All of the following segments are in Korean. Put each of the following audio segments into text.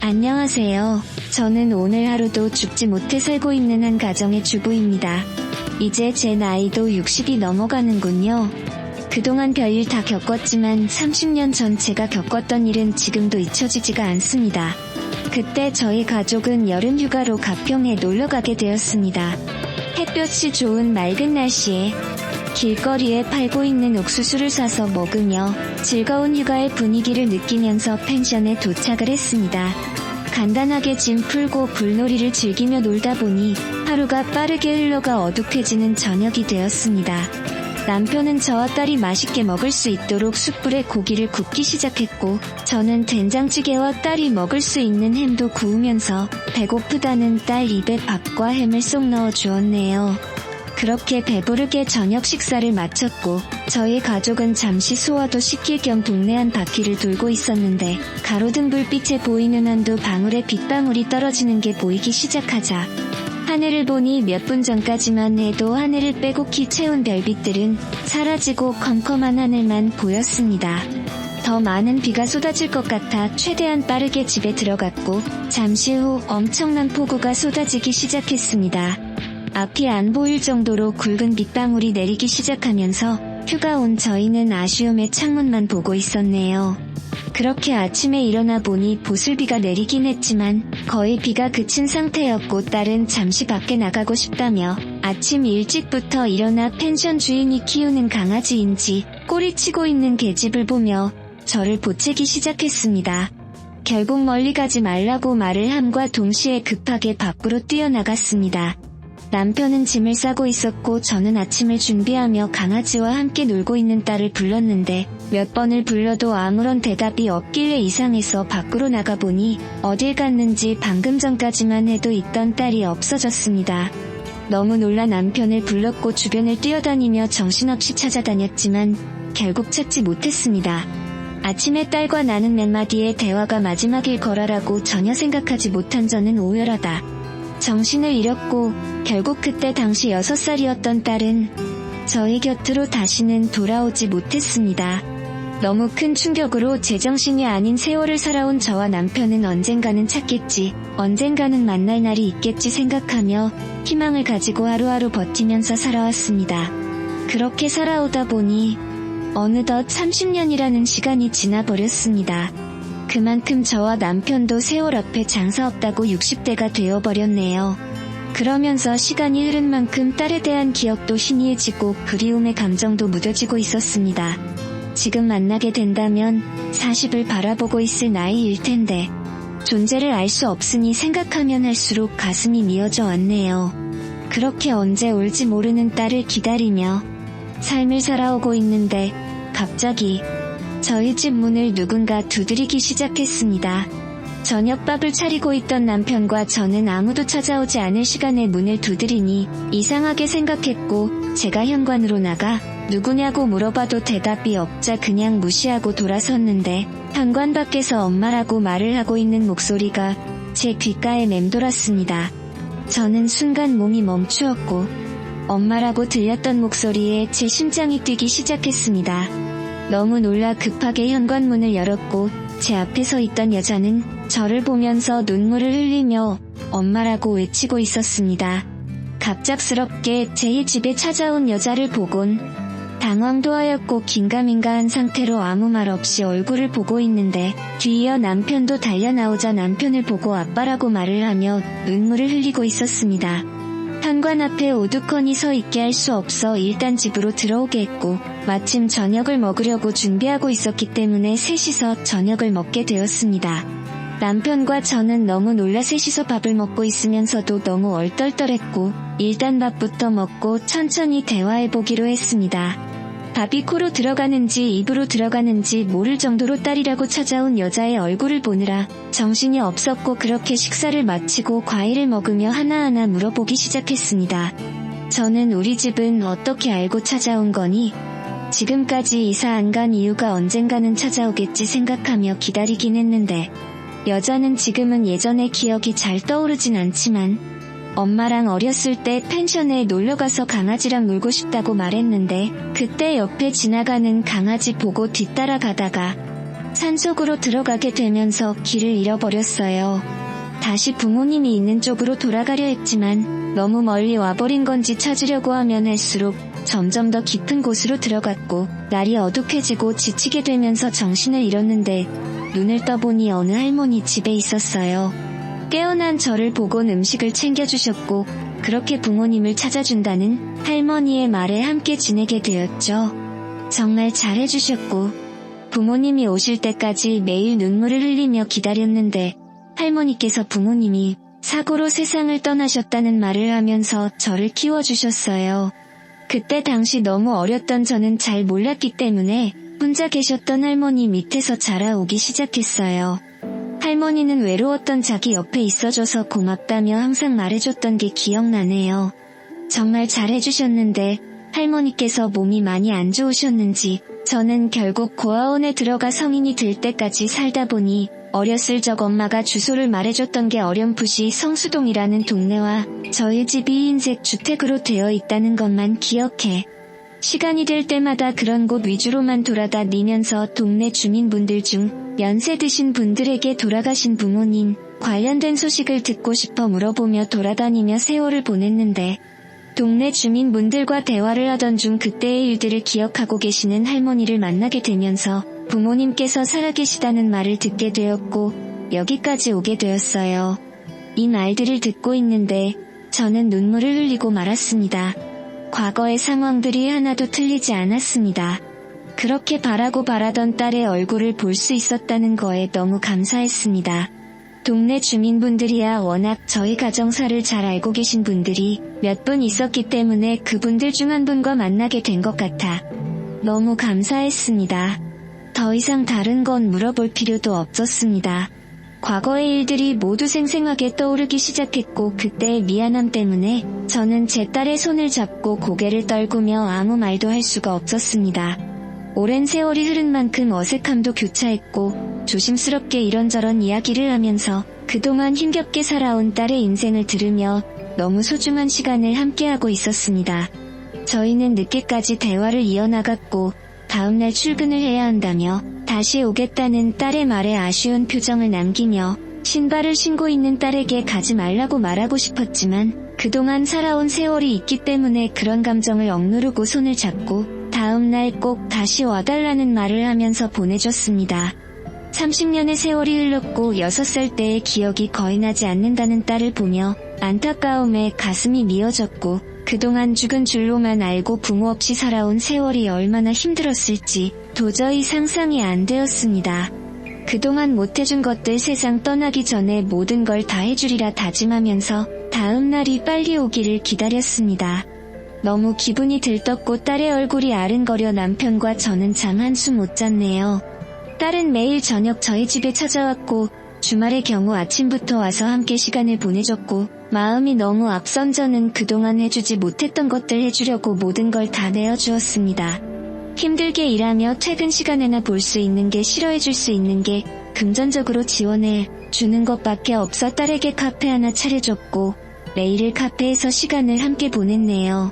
안녕하세요. 저는 오늘 하루도 죽지 못해 살고 있는 한 가정의 주부입니다. 이제 제 나이도 60이 넘어가는군요. 그동안 별일 다 겪었지만 30년 전 제가 겪었던 일은 지금도 잊혀지지가 않습니다. 그때 저희 가족은 여름 휴가로 가평에 놀러가게 되었습니다. 햇볕이 좋은 맑은 날씨에 길거리에 팔고 있는 옥수수를 사서 먹으며 즐거운 휴가의 분위기를 느끼면서 펜션에 도착을 했습니다. 간단하게 짐 풀고 불놀이를 즐기며 놀다 보니 하루가 빠르게 흘러가 어둑해지는 저녁이 되었습니다. 남편은 저와 딸이 맛있게 먹을 수 있도록 숯불에 고기를 굽기 시작했고 저는 된장찌개와 딸이 먹을 수 있는 햄도 구우면서 배고프다는 딸 입에 밥과 햄을 쏙 넣어 주었네요. 그렇게 배부르게 저녁 식사를 마쳤고 저희 가족은 잠시 소화도 시킬 겸 동네 한 바퀴를 돌고 있었는데 가로등 불빛에 보이는 한두 방울의 빗방울이 떨어지는 게 보이기 시작하자 하늘을 보니 몇 분 전까지만 해도 하늘을 빼곡히 채운 별빛들은 사라지고 컴컴한 하늘만 보였습니다. 더 많은 비가 쏟아질 것 같아 최대한 빠르게 집에 들어갔고 잠시 후 엄청난 폭우가 쏟아지기 시작했습니다. 앞이 안 보일 정도로 굵은 빗방울이 내리기 시작하면서 휴가 온 저희는 아쉬움에 창문만 보고 있었네요. 그렇게 아침에 일어나 보니 보슬비가 내리긴 했지만 거의 비가 그친 상태였고 딸은 잠시 밖에 나가고 싶다며 아침 일찍부터 일어나 펜션 주인이 키우는 강아지인지 꼬리치고 있는 계집을 보며 저를 보채기 시작했습니다. 결국 멀리 가지 말라고 말을 함과 동시에 급하게 밖으로 뛰어나갔습니다. 남편은 짐을 싸고 있었고 저는 아침을 준비하며 강아지와 함께 놀고 있는 딸을 불렀는데 몇 번을 불러도 아무런 대답이 없길래 이상해서 밖으로 나가보니 어딜 갔는지 방금 전까지만 해도 있던 딸이 없어졌습니다. 너무 놀라 남편을 불렀고 주변을 뛰어다니며 정신없이 찾아다녔지만 결국 찾지 못했습니다. 아침에 딸과 나눈 몇 마디의 대화가 마지막일 거라고 전혀 생각하지 못한 저는 오열하다 정신을 잃었고 결국 그때 당시 6살이었던 딸은 저희 곁으로 다시는 돌아오지 못했습니다. 너무 큰 충격으로 제정신이 아닌 세월을 살아온 저와 남편은 언젠가는 찾겠지, 언젠가는 만날 날이 있겠지 생각하며 희망을 가지고 하루하루 버티면서 살아왔습니다. 그렇게 살아오다 보니 어느덧 30년이라는 시간이 지나버렸습니다. 그만큼 저와 남편도 세월 앞에 장사 없다고 60대가 되어버렸네요. 그러면서 시간이 흐른 만큼 딸에 대한 기억도 희미해지고 그리움의 감정도 무뎌지고 있었습니다. 지금 만나게 된다면 40을 바라보고 있을 나이일 텐데 존재를 알 수 없으니 생각하면 할수록 가슴이 미어져 왔네요. 그렇게 언제 올지 모르는 딸을 기다리며 삶을 살아오고 있는데 갑자기 저희 집 문을 누군가 두드리기 시작했습니다. 저녁밥을 차리고 있던 남편과 저는 아무도 찾아오지 않을 시간에 문을 두드리니 이상하게 생각했고 제가 현관으로 나가 누구냐고 물어봐도 대답이 없자 그냥 무시하고 돌아섰는데 현관 밖에서 엄마라고 말을 하고 있는 목소리가 제 귓가에 맴돌았습니다. 저는 순간 몸이 멈추었고 엄마라고 들렸던 목소리에 제 심장이 뛰기 시작했습니다. 너무 놀라 급하게 현관문을 열었고 제 앞에 서 있던 여자는 저를 보면서 눈물을 흘리며 엄마라고 외치고 있었습니다. 갑작스럽게 제 집에 찾아온 여자를 보곤 당황도 하였고 긴가민가한 상태로 아무 말 없이 얼굴을 보고 있는데 뒤이어 남편도 달려나오자 남편을 보고 아빠라고 말을 하며 눈물을 흘리고 있었습니다. 현관 앞에 오두커니 서 있게 할 수 없어 일단 집으로 들어오게 했고 마침 저녁을 먹으려고 준비하고 있었기 때문에 셋이서 저녁을 먹게 되었습니다. 남편과 저는 너무 놀라 셋이서 밥을 먹고 있으면서도 너무 얼떨떨했고 일단 밥부터 먹고 천천히 대화해보기로 했습니다. 밥이 코로 들어가는지 입으로 들어가는지 모를 정도로 딸이라고 찾아온 여자의 얼굴을 보느라 정신이 없었고 그렇게 식사를 마치고 과일을 먹으며 하나하나 물어보기 시작했습니다. 저는 우리 집은 어떻게 알고 찾아온 거니? 지금까지 이사 안 간 이유가 언젠가는 찾아오겠지 생각하며 기다리긴 했는데 여자는 지금은 예전의 기억이 잘 떠오르진 않지만 엄마랑 어렸을 때 펜션에 놀러가서 강아지랑 놀고 싶다고 말했는데 그때 옆에 지나가는 강아지 보고 뒤따라가다가 산속으로 들어가게 되면서 길을 잃어버렸어요. 다시 부모님이 있는 쪽으로 돌아가려 했지만 너무 멀리 와버린 건지 찾으려고 하면 할수록 점점 더 깊은 곳으로 들어갔고 날이 어둑해지고 지치게 되면서 정신을 잃었는데 눈을 떠보니 어느 할머니 집에 있었어요. 깨어난 저를 보곤 음식을 챙겨주셨고 그렇게 부모님을 찾아준다는 할머니의 말에 함께 지내게 되었죠. 정말 잘해주셨고 부모님이 오실 때까지 매일 눈물을 흘리며 기다렸는데 할머니께서 부모님이 사고로 세상을 떠나셨다는 말을 하면서 저를 키워주셨어요. 그때 당시 너무 어렸던 저는 잘 몰랐기 때문에 혼자 계셨던 할머니 밑에서 자라오기 시작했어요. 할머니는 외로웠던 자기 옆에 있어줘서 고맙다며 항상 말해줬던 게 기억나네요. 정말 잘해주셨는데 할머니께서 몸이 많이 안 좋으셨는지 저는 결국 고아원에 들어가 성인이 될 때까지 살다 보니 어렸을 적 엄마가 주소를 말해줬던 게 어렴풋이 성수동이라는 동네와 저희 집이 흰색 주택으로 되어 있다는 것만 기억해. 시간이 될 때마다 그런 곳 위주로만 돌아다니면서 동네 주민분들 중 연세 드신 분들에게 돌아가신 부모님 관련된 소식을 듣고 싶어 물어보며 돌아다니며 세월을 보냈는데 동네 주민분들과 대화를 하던 중 그때의 일들을 기억하고 계시는 할머니를 만나게 되면서 부모님께서 살아계시다는 말을 듣게 되었고 여기까지 오게 되었어요. 이 말들을 듣고 있는데 저는 눈물을 흘리고 말았습니다. 과거의 상황들이 하나도 틀리지 않았습니다. 그렇게 바라고 바라던 딸의 얼굴을 볼 수 있었다는 거에 너무 감사했습니다. 동네 주민분들이야 워낙 저희 가정사를 잘 알고 계신 분들이 몇 분 있었기 때문에 그분들 중 한 분과 만나게 된 것 같아 너무 감사했습니다. 더 이상 다른 건 물어볼 필요도 없었습니다. 과거의 일들이 모두 생생하게 떠오르기 시작했고 그때의 미안함 때문에 저는 제 딸의 손을 잡고 고개를 떨구며 아무 말도 할 수가 없었습니다. 오랜 세월이 흐른 만큼 어색함도 교차했고 조심스럽게 이런저런 이야기를 하면서 그동안 힘겹게 살아온 딸의 인생을 들으며 너무 소중한 시간을 함께하고 있었습니다. 저희는 늦게까지 대화를 이어나갔고 다음날 출근을 해야 한다며 다시 오겠다는 딸의 말에 아쉬운 표정을 남기며 신발을 신고 있는 딸에게 가지 말라고 말하고 싶었지만 그동안 살아온 세월이 있기 때문에 그런 감정을 억누르고 손을 잡고 다음날 꼭 다시 와달라는 말을 하면서 보내줬습니다. 30년의 세월이 흘렀고 6살 때의 기억이 거의 나지 않는다는 딸을 보며 안타까움에 가슴이 미어졌고 그동안 죽은 줄로만 알고 부모 없이 살아온 세월이 얼마나 힘들었을지 도저히 상상이 안 되었습니다. 그동안 못해준 것들 세상 떠나기 전에 모든 걸 다 해주리라 다짐하면서 다음 날이 빨리 오기를 기다렸습니다. 너무 기분이 들떴고 딸의 얼굴이 아른거려 남편과 저는 잠 한숨 못 잤네요. 딸은 매일 저녁 저희 집에 찾아왔고 주말의 경우 아침부터 와서 함께 시간을 보내줬고 마음이 너무 앞선 저는 그동안 해주지 못했던 것들 해주려고 모든 걸 다 내어주었습니다. 힘들게 일하며 퇴근 시간에나 볼 수 있는 게 싫어해줄 수 있는 게 금전적으로 지원해 주는 것밖에 없어 딸에게 카페 하나 차려줬고 매일을 카페에서 시간을 함께 보냈네요.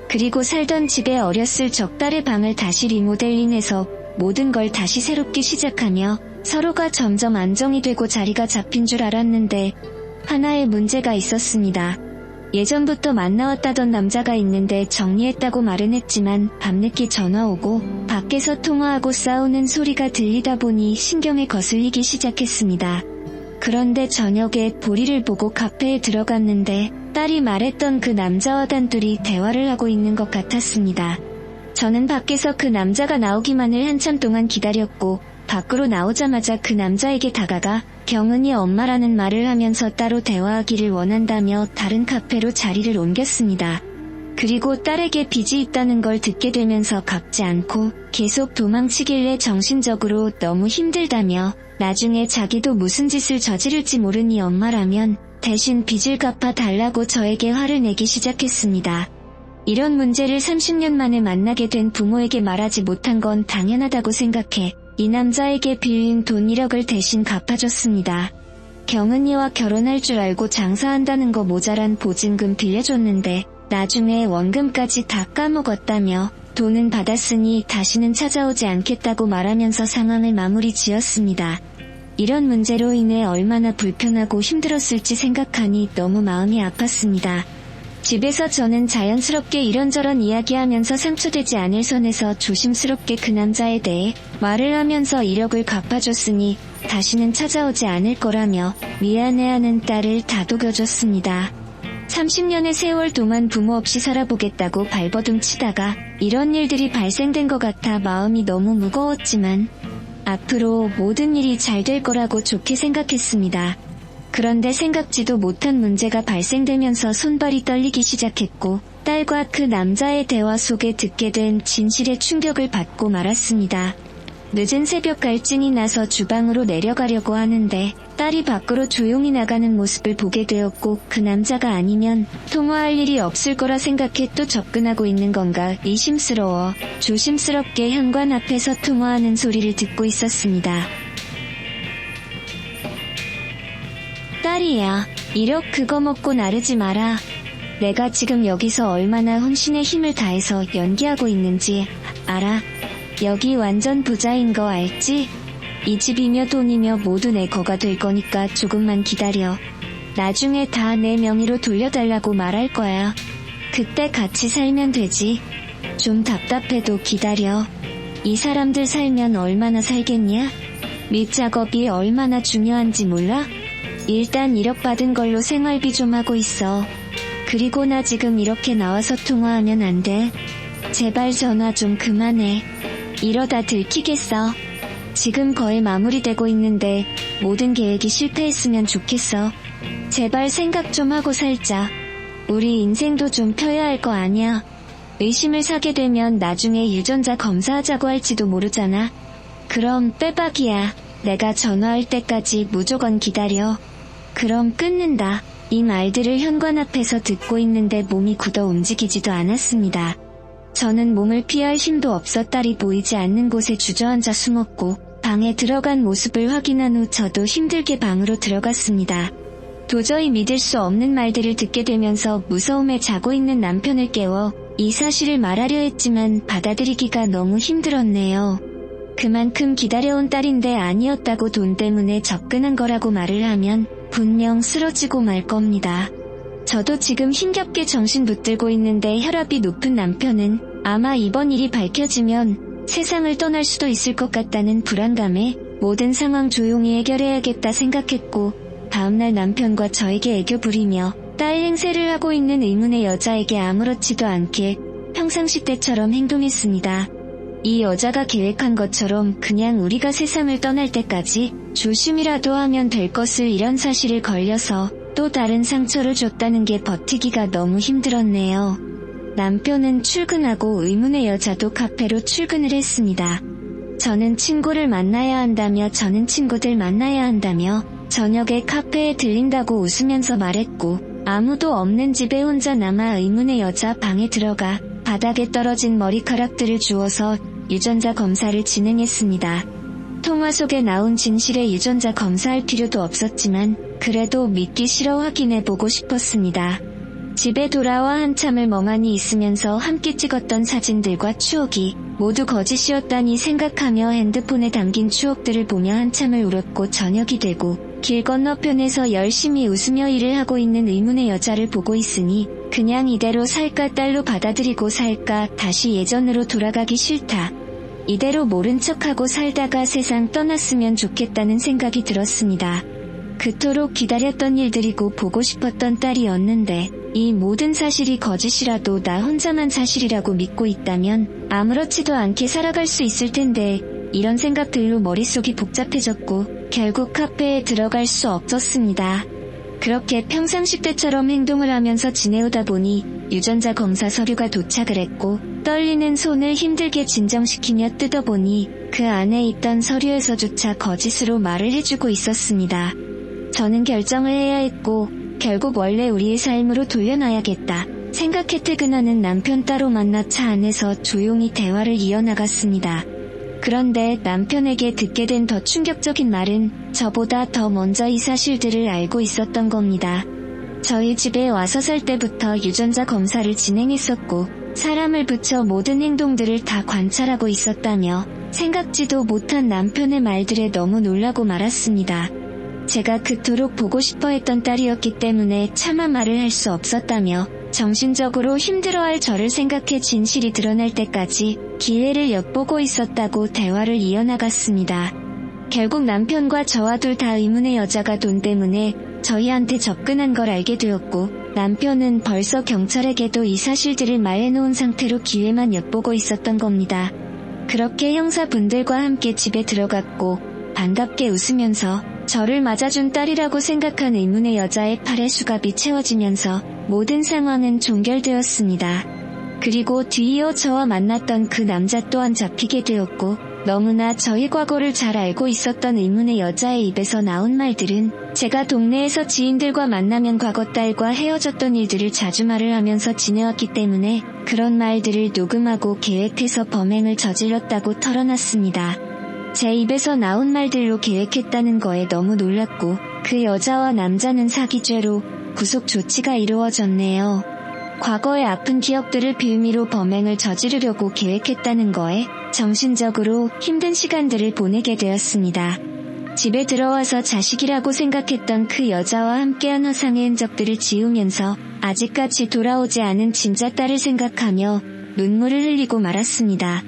그리고 살던 집에 어렸을 적 딸의 방을 다시 리모델링해서 모든 걸 다시 새롭게 시작하며 서로가 점점 안정이 되고 자리가 잡힌 줄 알았는데 하나의 문제가 있었습니다. 예전부터 만나왔다던 남자가 있는데 정리했다고 말은 했지만 밤늦게 전화 오고 밖에서 통화하고 싸우는 소리가 들리다 보니 신경에 거슬리기 시작했습니다. 그런데 저녁에 보리를 보고 카페에 들어갔는데 딸이 말했던 그 남자와 단둘이 대화를 하고 있는 것 같았습니다. 저는 밖에서 그 남자가 나오기만을 한참 동안 기다렸고 밖으로 나오자마자 그 남자에게 다가가 경은이 엄마라는 말을 하면서 따로 대화하기를 원한다며 다른 카페로 자리를 옮겼습니다. 그리고 딸에게 빚이 있다는 걸 듣게 되면서 갚지 않고 계속 도망치길래 정신적으로 너무 힘들다며 나중에 자기도 무슨 짓을 저지를지 모르니 엄마라면 대신 빚을 갚아 달라고 저에게 화를 내기 시작했습니다. 이런 문제를 30년 만에 만나게 된 부모에게 말하지 못한 건 당연하다고 생각해 이 남자에게 빌린 돈 1억을 대신 갚아줬습니다. 경은이와 결혼할 줄 알고 장사한다는 거 모자란 보증금 빌려줬는데 나중에 원금까지 다 까먹었다며 돈은 받았으니 다시는 찾아오지 않겠다고 말하면서 상황을 마무리 지었습니다. 이런 문제로 인해 얼마나 불편하고 힘들었을지 생각하니 너무 마음이 아팠습니다. 집에서 저는 자연스럽게 이런저런 이야기하면서 상처되지 않을 선에서 조심스럽게 그 남자에 대해 말을 하면서 1억을 갚아줬으니 다시는 찾아오지 않을 거라며 미안해하는 딸을 다독여줬습니다. 30년의 세월 동안 부모 없이 살아보겠다고 발버둥 치다가 이런 일들이 발생된 것 같아 마음이 너무 무거웠지만 앞으로 모든 일이 잘 될 거라고 좋게 생각했습니다. 그런데 생각지도 못한 문제가 발생되면서 손발이 떨리기 시작했고 딸과 그 남자의 대화 속에 듣게 된 진실의 충격을 받고 말았습니다. 늦은 새벽 갈증이 나서 주방으로 내려가려고 하는데 딸이 밖으로 조용히 나가는 모습을 보게 되었고 그 남자가 아니면 통화할 일이 없을 거라 생각해 또 접근하고 있는 건가 의심스러워 조심스럽게 현관 앞에서 통화하는 소리를 듣고 있었습니다. 딸이야, 1억 그거 먹고 나르지 마라. 내가 지금 여기서 얼마나 혼신의 힘을 다해서 연기하고 있는지 알아? 여기 완전 부자인 거 알지? 이 집이며 돈이며 모두 내 거가 될 거니까 조금만 기다려. 나중에 다 내 명의로 돌려달라고 말할 거야. 그때 같이 살면 되지. 좀 답답해도 기다려. 이 사람들 살면 얼마나 살겠냐? 밑작업이 얼마나 중요한지 몰라? 일단 1억 받은 걸로 생활비 좀 하고 있어. 그리고 나 지금 이렇게 나와서 통화하면 안 돼. 제발 전화 좀 그만해. 이러다 들키겠어. 지금 거의 마무리되고 있는데 모든 계획이 실패했으면 좋겠어. 제발 생각 좀 하고 살자. 우리 인생도 좀 펴야 할 거 아니야. 의심을 사게 되면 나중에 유전자 검사하자고 할지도 모르잖아. 그럼 빼박이야. 내가 전화할 때까지 무조건 기다려. 그럼 끊는다. 이 말들을 현관 앞에서 듣고 있는데 몸이 굳어 움직이지도 않았습니다. 저는 몸을 피할 힘도 없어 딸이 보이지 않는 곳에 주저앉아 숨었고 방에 들어간 모습을 확인한 후 저도 힘들게 방으로 들어갔습니다. 도저히 믿을 수 없는 말들을 듣게 되면서 무서움에 자고 있는 남편을 깨워 이 사실을 말하려 했지만 받아들이기가 너무 힘들었네요. 그만큼 기다려온 딸인데 아니었다고 돈 때문에 접근한 거라고 말을 하면 분명 쓰러지고 말 겁니다. 저도 지금 힘겹게 정신 붙들고 있는데 혈압이 높은 남편은 아마 이번 일이 밝혀지면 세상을 떠날 수도 있을 것 같다는 불안감에 모든 상황 조용히 해결해야겠다 생각했고 다음날 남편과 저에게 애교 부리며 딸 행세를 하고 있는 의문의 여자에게 아무렇지도 않게 평상시 때처럼 행동했습니다. 이 여자가 계획한 것처럼 그냥 우리가 세상을 떠날 때까지 조심이라도 하면 될 것을 이런 사실을 걸려서 또 다른 상처를 줬다는 게 버티기가 너무 힘들었네요. 남편은 출근하고 의문의 여자도 카페로 출근을 했습니다. 저는 친구를 만나야 한다며 저는 친구들 만나야 한다며 저녁에 카페에 들린다고 웃으면서 말했고 아무도 없는 집에 혼자 남아 의문의 여자 방에 들어가 바닥에 떨어진 머리카락들을 주워서 유전자 검사를 진행했습니다. 통화 속에 나온 진실의 유전자 검사할 필요도 없었지만 그래도 믿기 싫어 확인해보고 싶었습니다. 집에 돌아와 한참을 멍하니 있으면서 함께 찍었던 사진들과 추억이 모두 거짓이었다니 생각하며 핸드폰에 담긴 추억들을 보며 한참을 울었고 저녁이 되고 길 건너편에서 열심히 웃으며 일을 하고 있는 의문의 여자를 보고 있으니 그냥 이대로 살까 딸로 받아들이고 살까 다시 예전으로 돌아가기 싫다. 이대로 모른 척하고 살다가 세상 떠났으면 좋겠다는 생각이 들었습니다. 그토록 기다렸던 일들이고 보고 싶었던 딸이었는데 이 모든 사실이 거짓이라도 나 혼자만 사실이라고 믿고 있다면 아무렇지도 않게 살아갈 수 있을 텐데 이런 생각들로 머릿속이 복잡해졌고 결국 카페에 들어갈 수 없었습니다. 그렇게 평상시 때처럼 행동을 하면서 지내오다 보니 유전자 검사 서류가 도착을 했고 떨리는 손을 힘들게 진정시키며 뜯어보니 그 안에 있던 서류에서조차 거짓으로 말을 해주고 있었습니다. 저는 결정을 해야 했고 결국 원래 우리의 삶으로 돌려놔야겠다 생각해 퇴근하는 남편 따로 만나 차 안에서 조용히 대화를 이어나갔습니다. 그런데 남편에게 듣게 된 더 충격적인 말은 저보다 더 먼저 이 사실들을 알고 있었던 겁니다. 저희 집에 와서 살 때부터 유전자 검사를 진행했었고 사람을 붙여 모든 행동들을 다 관찰하고 있었다며 생각지도 못한 남편의 말들에 너무 놀라고 말았습니다. 제가 그토록 보고 싶어 했던 딸이었기 때문에 차마 말을 할 수 없었다며 정신적으로 힘들어할 저를 생각해 진실이 드러날 때까지 기회를 엿보고 있었다고 대화를 이어나갔습니다. 결국 남편과 저와 둘 다 의문의 여자가 돈 때문에 저희한테 접근한 걸 알게 되었고, 남편은 벌써 경찰에게도 이 사실들을 말해놓은 상태로 기회만 엿보고 있었던 겁니다. 그렇게 형사분들과 함께 집에 들어갔고 반갑게 웃으면서 저를 맞아준 딸이라고 생각한 의문의 여자의 팔에 수갑이 채워지면서 모든 상황은 종결되었습니다. 그리고 뒤이어 저와 만났던 그 남자 또한 잡히게 되었고, 너무나 저희 과거를 잘 알고 있었던 의문의 여자의 입에서 나온 말들은 제가 동네에서 지인들과 만나면 과거 딸과 헤어졌던 일들을 자주 말을 하면서 지내왔기 때문에 그런 말들을 녹음하고 계획해서 범행을 저질렀다고 털어놨습니다. 제 입에서 나온 말들로 계획했다는 거에 너무 놀랐고, 그 여자와 남자는 사기죄로 구속 조치가 이루어졌네요. 과거의 아픈 기억들을 빌미로 범행을 저지르려고 계획했다는 거에 정신적으로 힘든 시간들을 보내게 되었습니다. 집에 들어와서 자식이라고 생각했던 그 여자와 함께한 허상의 흔적들을 지우면서 아직까지 돌아오지 않은 진짜 딸을 생각하며 눈물을 흘리고 말았습니다.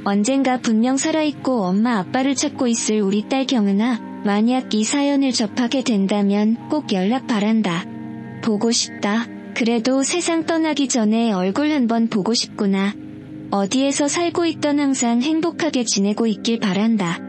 언젠가 분명 살아있고 엄마 아빠를 찾고 있을 우리 딸 경은아, 만약 이 사연을 접하게 된다면 꼭 연락 바란다. 보고 싶다. 그래도 세상 떠나기 전에 얼굴 한번 보고 싶구나. 어디에서 살고 있던 항상 행복하게 지내고 있길 바란다.